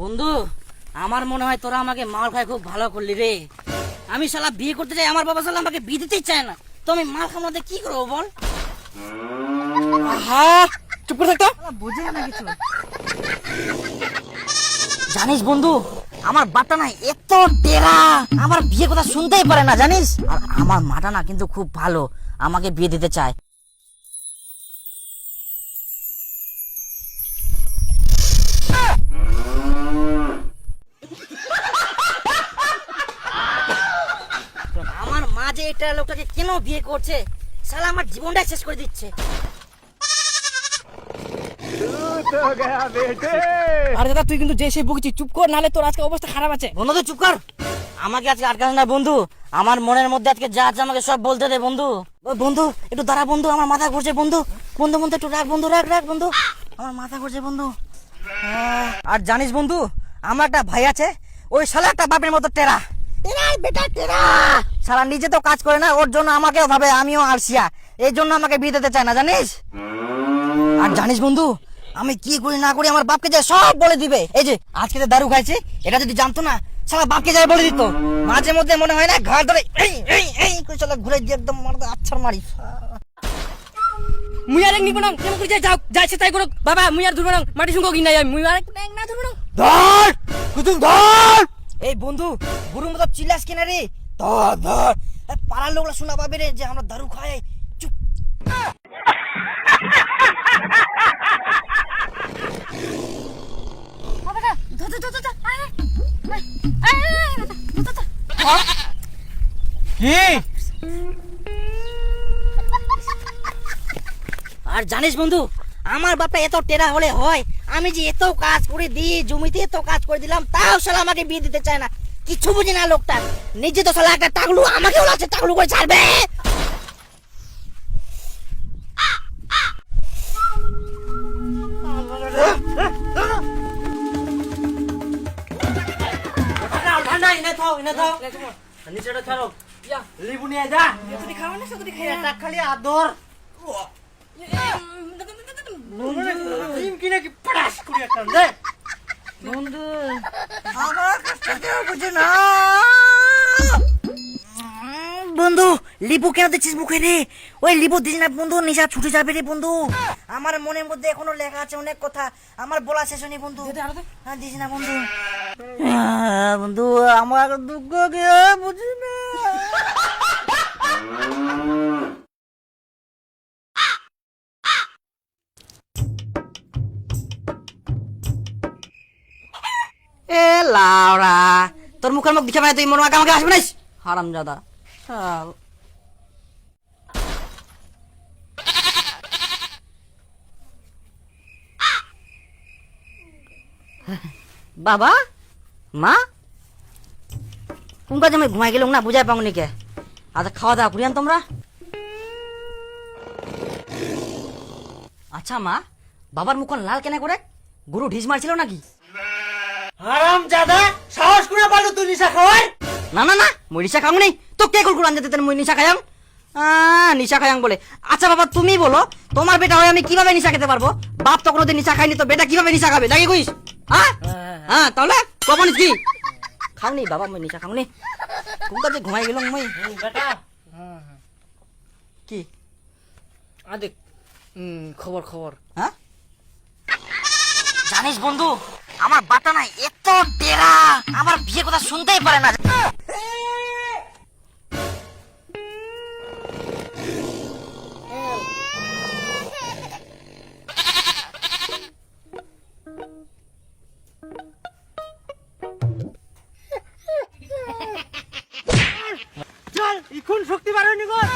বন্ধু, আমার মনে হয় তোরা আমাকে মাল খাই খুব ভালো করলি রে। আমি শালা বিয়ে করতে চাই, আমার বাবা শালা আমাকে বিয়ে দিতেই চায় না, তো আমি মাল খাওয়াতে কি করবো বল? হ্যাঁ, চুপ করে থাকতো। বুঝে না কিছু। জানিস বন্ধু, আমার বাপটা না এত টেরা, আমার বিয়ে কথা শুনতেই পারে না জানিস। আর আমার মাটা না কিন্তু খুব ভালো, আমাকে বিয়ে দিতে চায়। আমার মা যে এটা লোকটাকে কেন বিয়ে করছে, শালা আমার জীবনটাই শেষ করে দিচ্ছে। আরে দাদা, তুই কিন্তু যে সে বকছিস, চুপ কর, নালে তোর আজকে অবস্থা খারাপ আছে। বন্ধু তুই চুপ কর, আমাকে আজকে আটকাস না বন্ধু। আমার মনের মধ্যে আজকে যা আছে আমাকে সব বলতে দে বন্ধু। ও বন্ধু একটু দাঁড়া বন্ধু, আমার মাথা ঘুরছে বন্ধু। বন্ধু বন্ধু একটু রাখ বন্ধু, রাখ রাখ বন্ধু, আমার মাথা ঘুরছে বন্ধু। আর জানিস বন্ধু, আমার একটা ভাই আছে, ওই শালা একটা বাপের মতো টেরা টেরা বেটা টেরা। শালা নিজে তো কাজ করে না, ওর জন্য আমাকেও ভাবে আমিও আলসিয়া, এই জন্য আমাকে বিয়ে দিতে চায় না জানিস। আর জানিস বন্ধু, আমি কি করি না করি আমার বাপকে যায় সব বলে দিবে। এই যে আজকে যে দারু খাইছে, এটা যদি জানতো না শালা বাপকে যায় বলে দিত। মাঝে মধ্যে মনে হয় না ঘাড় ধরে এই এই এই করে শালা ঘুরে দিয়ে একদম মারতে আছাড় মারি। মুই আর নিব না, কেমন করে যাও, যাইছে তাই করো বাবা। মুই আর ধরব না, মাটি সঙ্গ কিনা যাই, মুই আর না ধরব না। ধর কুতুম ধর। এই বন্ধু গুরুর মতো চিল্লাস কিনা রে, ধর ধর। পাড়ার লোকরা শোনা পাবে রে যে আমরা দারু খাই। চুপ। আর জানিস বন্ধু, আমার বাপটা এত টেরা হলে হয়, আমি যে এত কাজ করে দিই, জমিতে এত কাজ করে দিলাম, তাও শালা আমাকে বিয়ে দিতে চায় না। কিছু বুঝি না লোকটা, নিজে তো শালা একটা টাকলু, আমাকে ওলাচ্ছে টাকলু করে ছাড়বে। নিচেটা ছাড়ো, লিবু নিয়ে যা। খাওয়া না সত্যি খাই এটা খালি আদর। বন্ধু আমার কাছটা কেউ বুঝে না। বন্ধু লিবু কেন দিচ্ছিস মুখে রে? ওই লিবু দিস না বন্ধু, নিশা ছুটে যাবে রে বন্ধু। আমার মনের মধ্যে এখনো লেখা আছে অনেক কথা, আমার বলা শেষ হয়নি বন্ধু। হ্যাঁ দিস না বন্ধু। বন্ধু আমার দুঃখ কেউ বুঝি না। এ লাউরা, তোর মুখের মুখ দিখে মানে তুই মনে আমাকে আসবে নাইস হারামজাদা। বাবা মা কোন কাজে আমি ঘুমাই গেলাম না, বুঝাই পাওনি কে? আচ্ছা খাওয়া দাওয়া করিয়ান তোমরা। আচ্ছা মা, বাবার মুখ লাল কেন করে? গরু ঢিস মারছিল নাকি? হারামজাদা, সাহস করে পারলো তুই নিশা খাওয়ার? না না না, মই নিশা খাও নেই তো। কে কল কুরান যেতে মই নিশা খায়াম? নিশা খায়াম বলে? আচ্ছা বাবা তুমি বলো, তোমার বেটা হয়ে আমি কিভাবে নিশা খেতে পারবো? বাপ তো কোনোদিন নিশা খাইনি, তো বেটা কিভাবে নিশা খাবে নাকি কইস? হ্যাঁ তাহলে কখন কি খাওনি বাবা? মই নিশা খাওনি, কোন কাজে ঘুমাই গেলাম মই বেটা। কি আদেক খবর খবর। হ্যাঁ জানিস বন্ধু, আমার বাটা নাই এত টেরা, আমার বিয়ে কথা শুনতেই পারে না। চল, এখন শক্তি বাড়ানি কর।